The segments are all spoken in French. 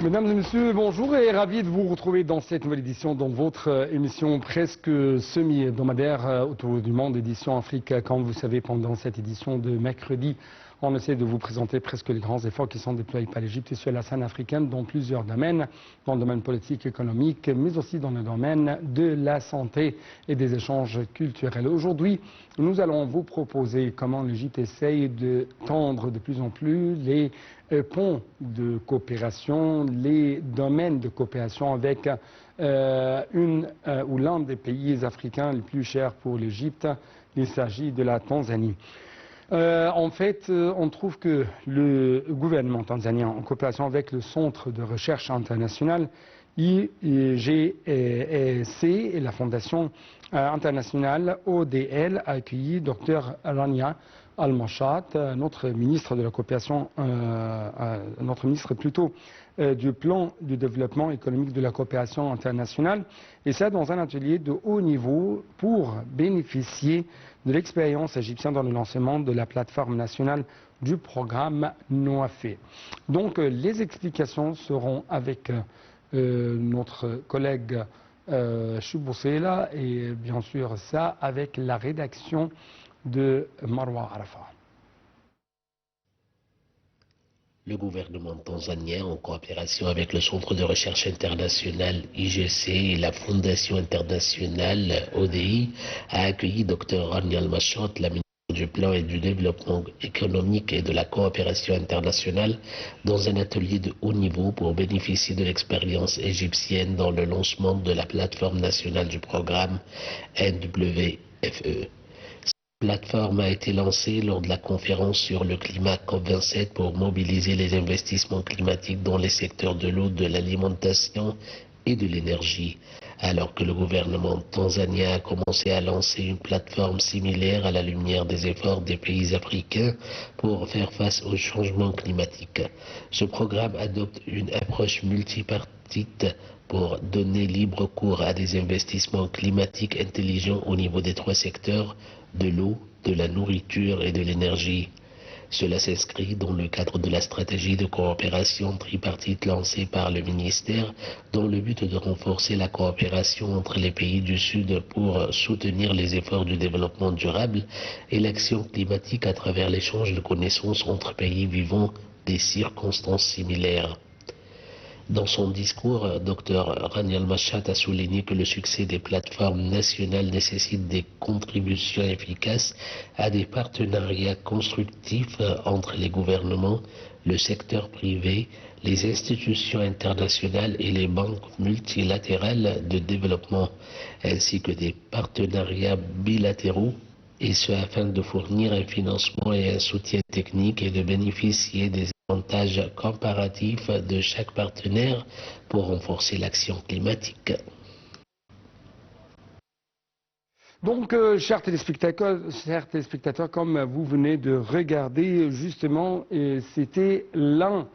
Mesdames et messieurs, bonjour et ravi de vous retrouver dans cette nouvelle édition dans votre émission presque semi-hebdomadaire autour du monde, édition Afrique. Comme vous savez, pendant cette édition de mercredi, on essaie de vous présenter presque les grands efforts qui sont déployés par l'Égypte et sur la scène africaine dans plusieurs domaines, dans le domaine politique, économique, mais aussi dans le domaine de la santé et des échanges culturels. Aujourd'hui, nous allons vous proposer comment l'Égypte essaye de tendre de plus en plus les ponts de coopération, les domaines de coopération avec ou l'un des pays africains les plus chers pour l'Égypte. Il s'agit de la Tanzanie. En fait, on trouve que le gouvernement tanzanien, en coopération avec le Centre de recherche international, IGC et la Fondation internationale ODL, a accueilli Dr Rania Al-Mashat, notre ministre de la coopération, notre ministre plutôt du plan du développement économique de la coopération internationale, et ça dans un atelier de haut niveau pour bénéficier de l'expérience égyptienne dans le lancement de la plateforme nationale du programme NOAFE. Donc les explications seront avec notre collègue Chouboussela et bien sûr ça avec la rédaction de Marwa Arafa. Le gouvernement tanzanien, en coopération avec le Centre de recherche international IGC et la Fondation internationale ODI, a accueilli Dr Rania Al-Mashat, la ministre du Plan et du Développement économique et de la coopération internationale, dans un atelier de haut niveau pour bénéficier de l'expérience égyptienne dans le lancement de la plateforme nationale du programme NWFE. La plateforme a été lancée lors de la conférence sur le climat COP27 pour mobiliser les investissements climatiques dans les secteurs de l'eau, de l'alimentation et de l'énergie, alors que le gouvernement tanzanien a commencé à lancer une plateforme similaire à la lumière des efforts des pays africains pour faire face au changement climatique. Ce programme adopte une approche multipartite pour donner libre cours à des investissements climatiques intelligents au niveau des trois secteurs de l'eau, de la nourriture et de l'énergie. Cela s'inscrit dans le cadre de la stratégie de coopération tripartite lancée par le ministère dans le but de renforcer la coopération entre les pays du Sud pour soutenir les efforts du développement durable et l'action climatique à travers l'échange de connaissances entre pays vivant des circonstances similaires. Dans son discours, Dr Rania Al-Mashat a souligné que le succès des plateformes nationales nécessite des contributions efficaces à des partenariats constructifs entre les gouvernements, le secteur privé, les institutions internationales et les banques multilatérales de développement, ainsi que des partenariats bilatéraux, et ce afin de fournir un financement et un soutien technique et de bénéficier des avantages comparatifs de chaque partenaire pour renforcer l'action climatique. Donc, chers téléspectateurs, comme vous venez de regarder, justement, c'était l'un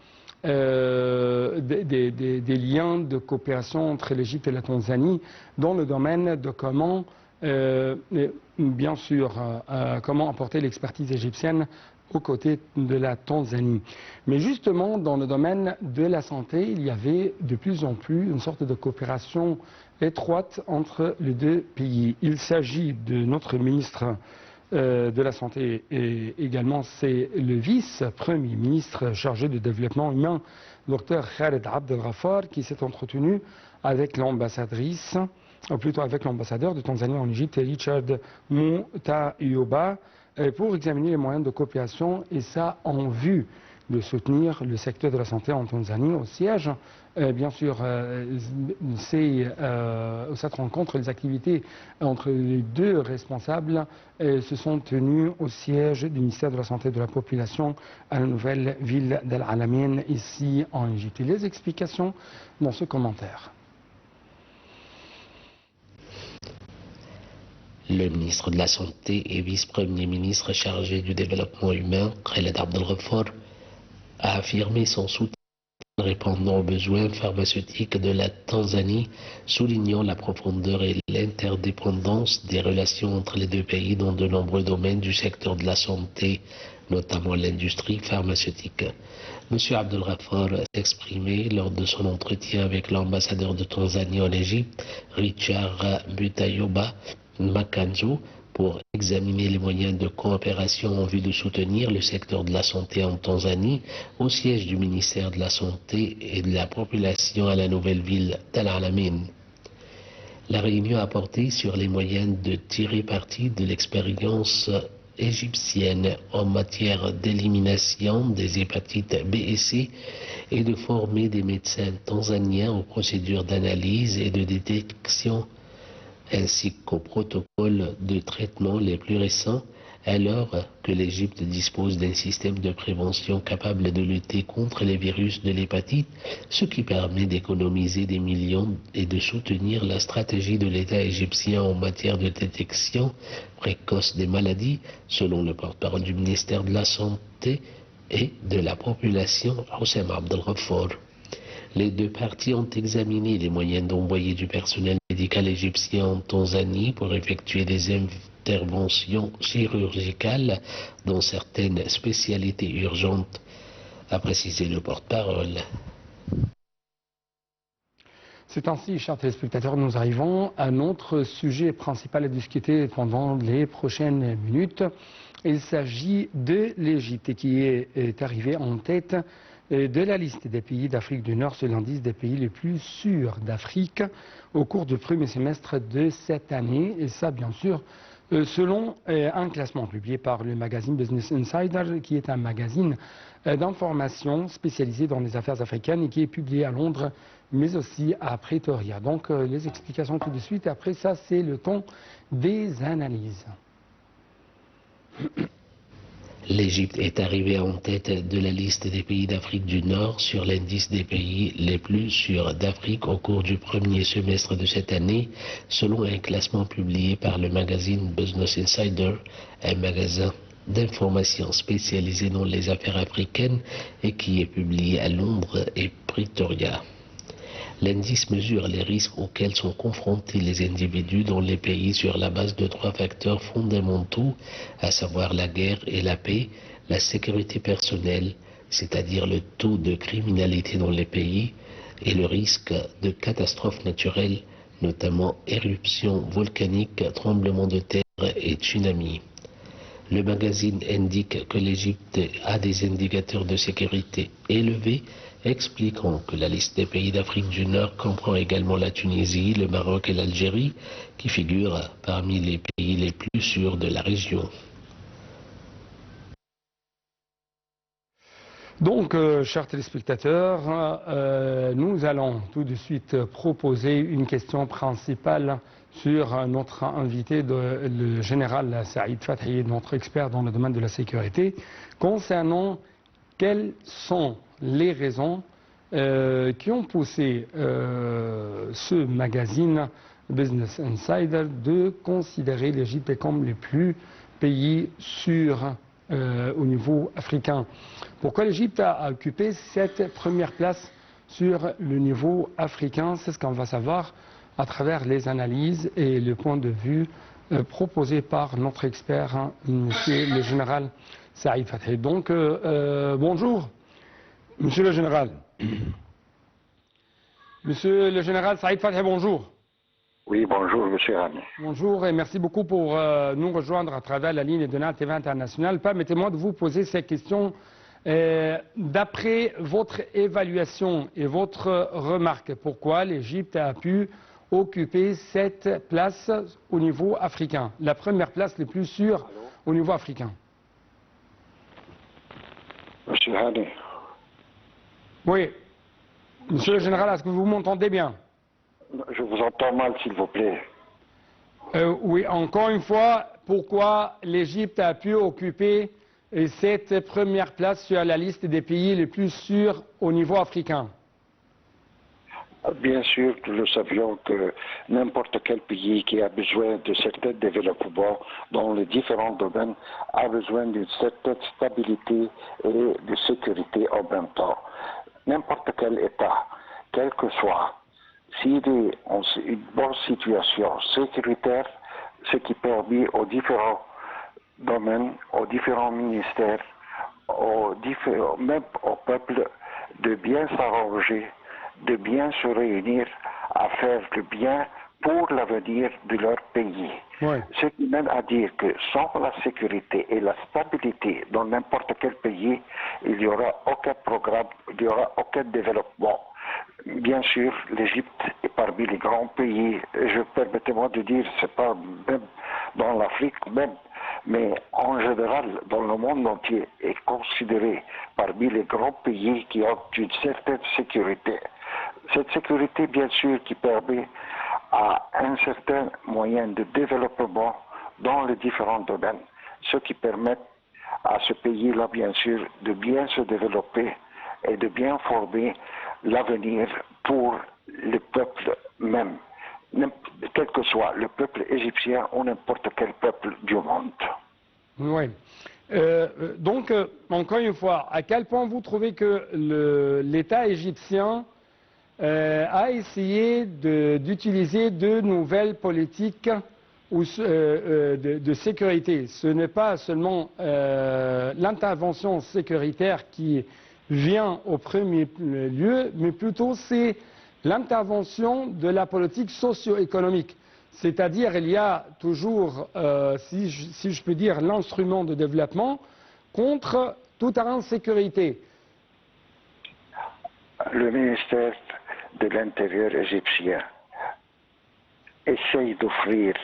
des liens de coopération entre l'Égypte et la Tanzanie dans le domaine de comment, bien sûr, comment apporter l'expertise égyptienne aux côtés de la Tanzanie. Mais justement, dans le domaine de la santé, il y avait de plus en plus une sorte de coopération étroite entre les deux pays. Il s'agit de notre ministre de la Santé et également c'est le vice-premier ministre chargé du développement humain, Dr Khaled Abdel Ghaffar, qui s'est entretenu avec l'ambassadrice, ou plutôt avec l'ambassadeur de Tanzanie en Égypte, Richard Mutayoba, pour examiner les moyens de coopération et ça en vue de soutenir le secteur de la santé en Tanzanie au siège. Bien sûr, cette rencontre, les activités entre les deux responsables se sont tenues au siège du ministère de la Santé et de la Population à la nouvelle ville d'Al Alamein, ici en Égypte. Et les explications dans ce commentaire. Le ministre de la Santé et vice-premier ministre chargé du développement humain, Khaled Abdel Ghaffar, a affirmé son soutien répondant aux besoins pharmaceutiques de la Tanzanie, soulignant la profondeur et l'interdépendance des relations entre les deux pays dans de nombreux domaines du secteur de la santé, notamment l'industrie pharmaceutique. M. Abdel Ghaffar s'est exprimé lors de son entretien avec l'ambassadeur de Tanzanie en Égypte, Richard Butayoba Makanzo, pour examiner les moyens de coopération en vue de soutenir le secteur de la santé en Tanzanie au siège du ministère de la Santé et de la Population à la nouvelle ville d'Al Alamein. La réunion a porté sur les moyens de tirer parti de l'expérience égyptienne en matière d'élimination des hépatites B et C et de former des médecins tanzaniens aux procédures d'analyse et de détection ainsi qu'aux protocoles de traitement les plus récents, alors que l'Égypte dispose d'un système de prévention capable de lutter contre les virus de l'hépatite, ce qui permet d'économiser des millions et de soutenir la stratégie de l'État égyptien en matière de détection précoce des maladies, selon le porte-parole du ministère de la Santé et de la Population, Houssem Abdel Ghaffar. Les deux parties ont examiné les moyens d'envoyer du personnel médical égyptien en Tanzanie pour effectuer des interventions chirurgicales dans certaines spécialités urgentes, a précisé le porte-parole. C'est ainsi, chers téléspectateurs, nous arrivons à notre sujet principal à discuter pendant les prochaines minutes. Il s'agit de l'Égypte qui est arrivée en tête de la liste des pays d'Afrique du Nord sur l'indice des pays les plus sûrs d'Afrique au cours du premier semestre de cette année. Et ça, bien sûr, selon un classement publié par le magazine Business Insider, qui est un magazine d'information spécialisé dans les affaires africaines et qui est publié à Londres, mais aussi à Pretoria. Donc, les explications tout de suite. Après ça, c'est le temps des analyses. L'Égypte est arrivée en tête de la liste des pays d'Afrique du Nord sur l'indice des pays les plus sûrs d'Afrique au cours du premier semestre de cette année, selon un classement publié par le magazine Business Insider, un magasin d'information spécialisé dans les affaires africaines et qui est publié à Londres et Pretoria. L'indice mesure les risques auxquels sont confrontés les individus dans les pays sur la base de 3 facteurs fondamentaux, à savoir la guerre et la paix, la sécurité personnelle, c'est-à-dire le taux de criminalité dans les pays, et le risque de catastrophes naturelles, notamment éruptions volcaniques, tremblements de terre et tsunamis. Le magazine indique que l'Égypte a des indicateurs de sécurité élevés, expliquant que la liste des pays d'Afrique du Nord comprend également la Tunisie, le Maroc et l'Algérie, qui figurent parmi les pays les plus sûrs de la région. Donc, chers téléspectateurs, nous allons tout de suite proposer une question principale sur notre invité, le général Saïd Fathi, notre expert dans le domaine de la sécurité, concernant quelles sont les raisons qui ont poussé ce magazine Business Insider de considérer l'Égypte comme le plus pays sûr au niveau africain. Pourquoi l'Égypte a occupé cette première place sur le niveau africain? C'est ce qu'on va savoir à travers les analyses et le point de vue proposé par notre expert, monsieur le général Saïd Fathi. Donc, bonjour, monsieur le général. Monsieur le général Saïd Fathi, bonjour. Oui, bonjour, monsieur Rami. Bonjour et merci beaucoup pour nous rejoindre à travers la ligne de NAL TV International. Permettez-moi de vous poser ces questions. D'après votre évaluation et votre remarque, pourquoi l'Égypte a pu occuper cette place au niveau africain, la première place la plus sûre au niveau africain? Monsieur Hadi. Oui. Monsieur le général, est-ce que vous m'entendez bien? Je vous entends mal, s'il vous plaît. Oui, encore une fois, pourquoi l'Égypte a pu occuper cette première place sur la liste des pays les plus sûrs au niveau africain? Bien sûr, nous savions que n'importe quel pays qui a besoin de certain développement dans les différents domaines a besoin d'une certaine stabilité et de sécurité en même temps. n'importe quel État, quel que soit, s'il est en une bonne situation sécuritaire, ce qui permet aux différents domaines, aux différents ministères, même au peuple de bien s'arranger, de bien se réunir à faire le bien pour l'avenir de leur pays. Ouais. Ce qui mène à dire que sans la sécurité et la stabilité dans n'importe quel pays, il n'y aura aucun programme, il n'y aura aucun développement. Bien sûr, l'Égypte est parmi les grands pays, permettez-moi de dire, c'est pas même dans l'Afrique même, mais en général, dans le monde entier, est considéré parmi les grands pays qui ont une certaine sécurité. Cette sécurité, bien sûr, qui permet à un certain moyen de développement dans les différents domaines, ce qui permet à ce pays-là, bien sûr, de bien se développer et de bien former l'avenir pour le peuple même, quel que soit le peuple égyptien ou n'importe quel peuple du monde. Oui. Donc, encore une fois, à quel point vous trouvez que l'État égyptien a essayé d'utiliser de nouvelles politiques de sécurité? Ce n'est pas seulement l'intervention sécuritaire qui vient au premier lieu, mais plutôt c'est l'intervention de la politique socio-économique. C'est-à-dire, il y a toujours, si je peux dire, l'instrument de développement contre toute insécurité. Le ministère de l'Intérieur égyptien essaye d'offrir,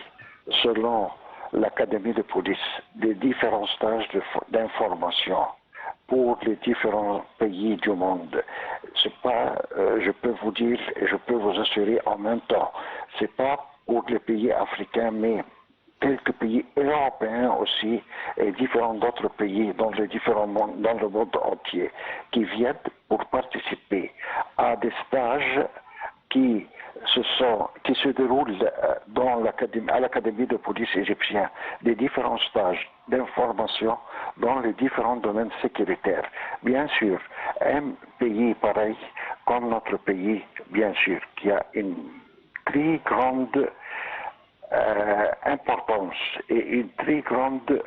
selon l'Académie de police, des différents stages d'information pour les différents pays du monde. C'est pas, je peux vous dire et je peux vous assurer en même temps, c'est pas pour les pays africains, mais quelques pays européens aussi et différents d'autres pays dans dans le monde entier qui viennent pour participer à des stages qui se déroulent à l'Académie de police égyptienne, des différents stages d'information dans les différents domaines sécuritaires. Bien sûr, un pays pareil comme notre pays, bien sûr, qui a une très grande importance et une très grande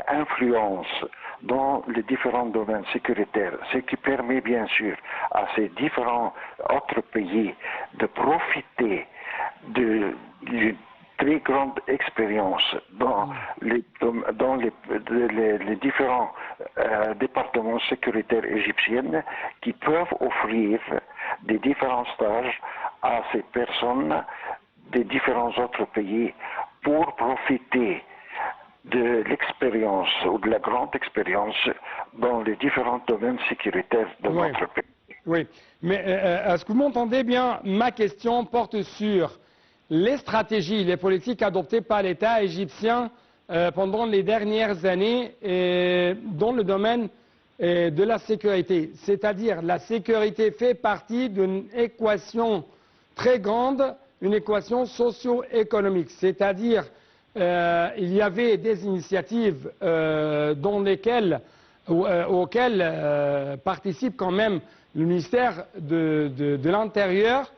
influence dans les différents domaines sécuritaires, ce qui permet bien sûr à ces différents autres pays de profiter d'une très grande expérience dans les différents départements sécuritaires égyptiens qui peuvent offrir des différents stages à ces personnes des différents autres pays pour profiter de l'expérience ou de la grande expérience dans les différents domaines sécuritaires de notre pays. Oui, mais est-ce que vous m'entendez bien? Ma question porte sur les stratégies, les politiques adoptées par l'État égyptien pendant les dernières années dans le domaine de la sécurité. C'est-à-dire la sécurité fait partie d'une équation très grande, une équation socio-économique, c'est-à-dire il y avait des initiatives auxquelles participe quand même le ministère de l'Intérieur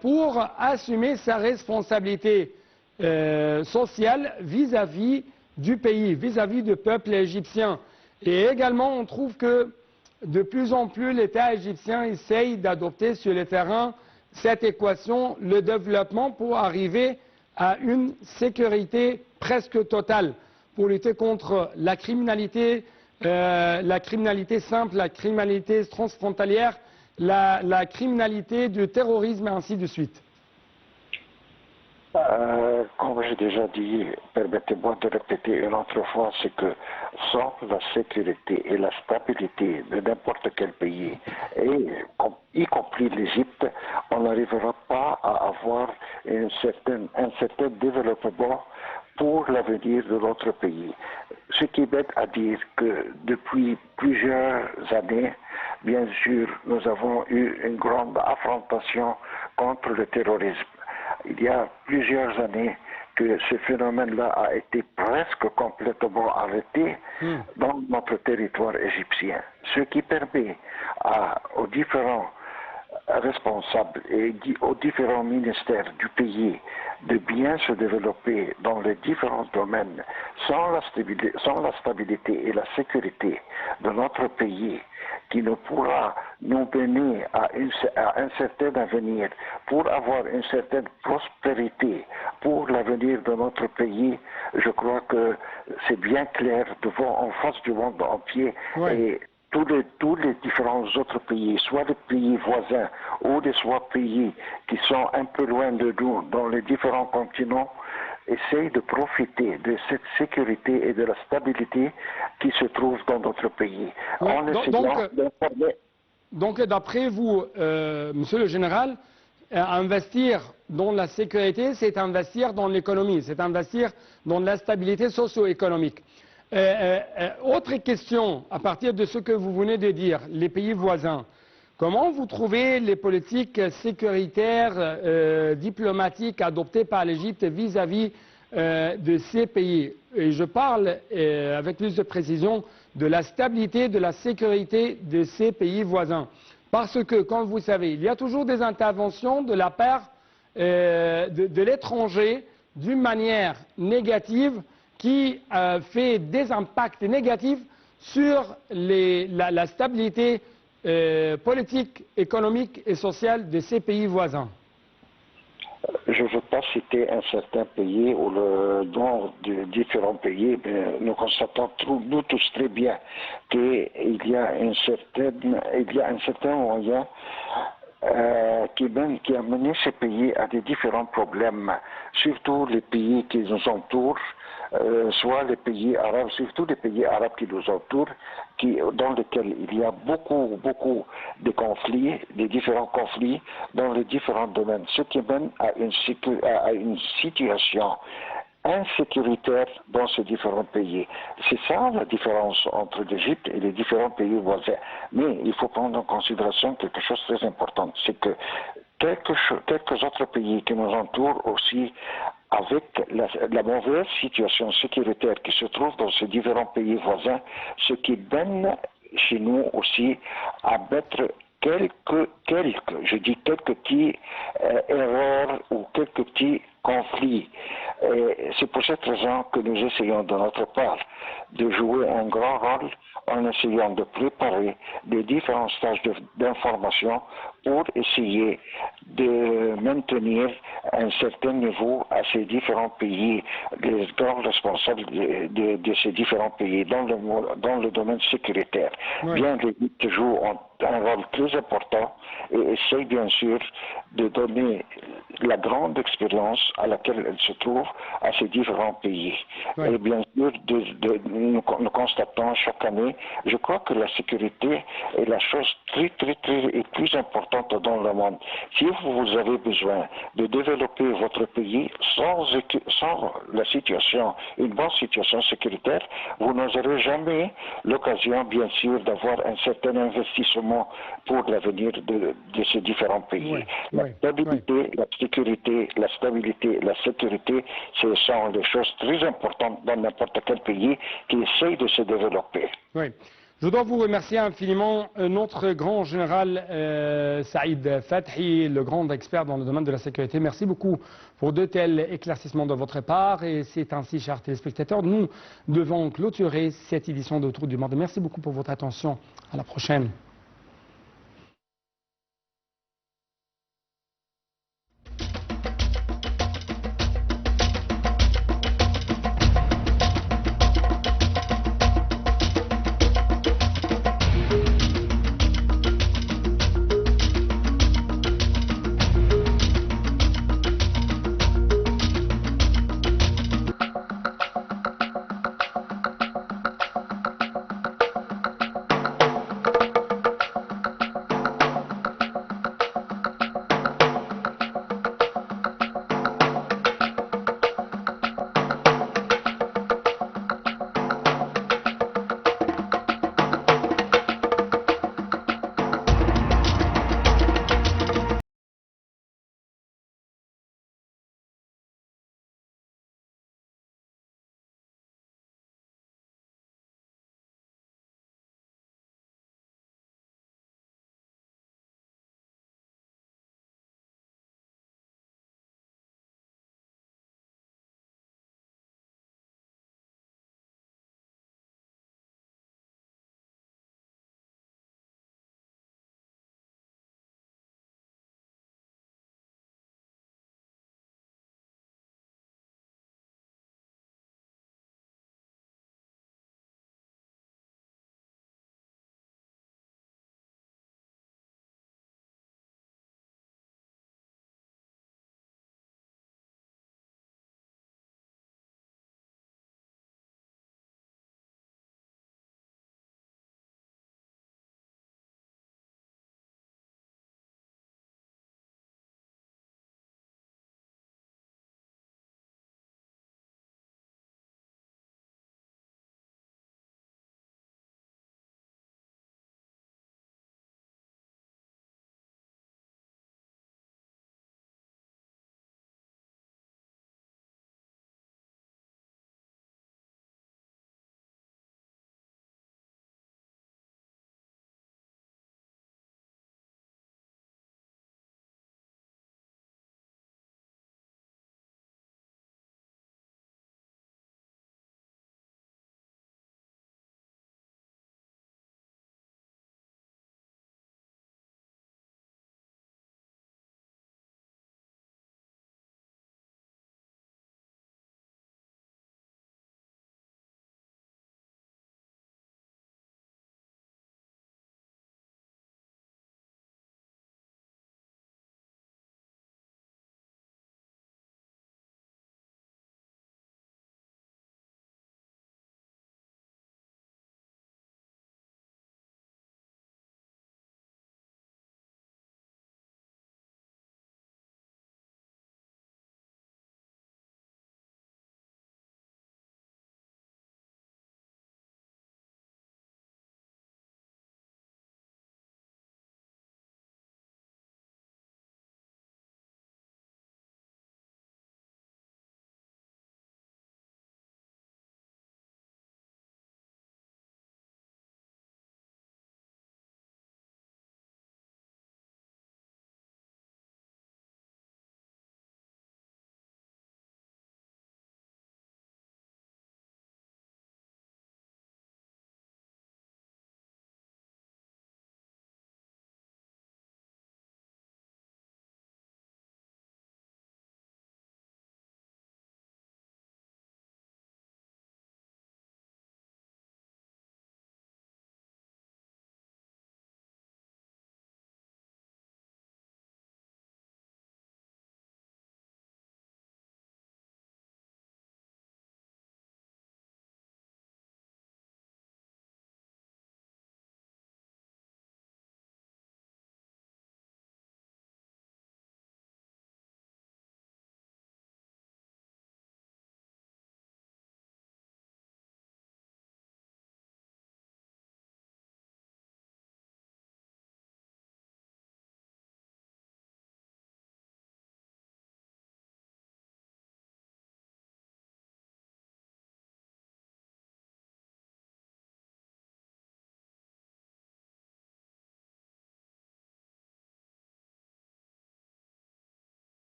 pour assumer sa responsabilité sociale vis-à-vis du pays, vis-à-vis du peuple égyptien. Et également, on trouve que de plus en plus l'État égyptien essaye d'adopter sur le terrain cette équation, le développement pour arriver à une sécurité presque totale, pour lutter contre la criminalité simple, la criminalité transfrontalière, la criminalité du terrorisme et ainsi de suite. Comme j'ai déjà dit, permettez-moi de répéter une autre fois, c'est que sans la sécurité et la stabilité de n'importe quel pays, et y compris l'Égypte, on n'arrivera pas à avoir un certain développement pour l'avenir de notre pays. Ce qui m'aide à dire que depuis plusieurs années, bien sûr, nous avons eu une grande affrontation contre le terrorisme. Il y a plusieurs années que ce phénomène-là a été presque complètement arrêté dans notre territoire égyptien, ce qui permet aux différents responsables et aux différents ministères du pays de bien se développer dans les différents domaines sans la stabilité et la sécurité de notre pays, qui ne pourra nous mener à un certain avenir, pour avoir une certaine prospérité pour l'avenir de notre pays. Je crois que c'est bien clair en face du monde entier. Et tous les différents autres pays, soit les pays voisins ou soit pays qui sont un peu loin de nous dans les différents continents, essayent de profiter de cette sécurité et de la stabilité qui se trouve dans notre pays. Donc, d'après vous, Monsieur le Général, investir dans la sécurité, c'est investir dans l'économie, c'est investir dans la stabilité socio-économique. Autre question, à partir de ce que vous venez de dire, les pays voisins, comment vous trouvez les politiques sécuritaires, diplomatiques adoptées par l'Égypte vis-à-vis de ces pays? Et je parle avec plus de précision de la stabilité, de la sécurité de ces pays voisins. Parce que, comme vous savez, il y a toujours des interventions de la part de l'étranger d'une manière négative qui fait des impacts négatifs sur la stabilité politique, économique et sociale de ces pays voisins. Je ne veux pas citer un certain pays ou le nom de différents pays, mais nous constatons nous tous très bien qu'il y a un certain moyen qui a mené ces pays à des différents problèmes, surtout les pays qui nous entourent, soit les pays arabes, surtout les pays arabes qui nous entourent, dans lesquels il y a beaucoup de conflits, de différents conflits dans les différents domaines, ce qui mène à une situation insécuritaire dans ces différents pays. C'est ça la différence entre l'Égypte et les différents pays voisins. Mais il faut prendre en considération quelque chose de très important, c'est que quelques autres pays qui nous entourent aussi, avec la mauvaise situation sécuritaire qui se trouve dans ces différents pays voisins, ce qui mène chez nous aussi à mettre quelques petits erreurs ou quelques petits conflits. C'est pour cette raison que nous essayons de notre part de jouer un grand rôle en essayant de préparer des différents stages d'information pour essayer de maintenir un certain niveau à ces différents pays, les grands responsables de ces différents pays dans le domaine sécuritaire. Bien l'Égypte joue un rôle très important et essaye bien sûr de donner la grande expérience à laquelle elle se trouve à ces différents pays. Et bien sûr, nous constatons chaque année, je crois que la sécurité est la chose très et plus importante dans le monde. Si vous avez besoin de développer votre pays sans la situation, une bonne situation sécuritaire, vous n'aurez jamais l'occasion, bien sûr, d'avoir un certain investissement pour l'avenir de ces différents pays. La stabilité, la sécurité, la stabilité, la sécurité, ce sont des choses très importantes dans n'importe quel pays qui essaye de se développer. Oui. Je dois vous remercier infiniment, notre grand général Saïd Fathi, le grand expert dans le domaine de la sécurité. Merci beaucoup pour de tels éclaircissements de votre part. Et c'est ainsi, chers téléspectateurs, nous devons clôturer cette édition d'Autour du Monde. Merci beaucoup pour votre attention. À la prochaine.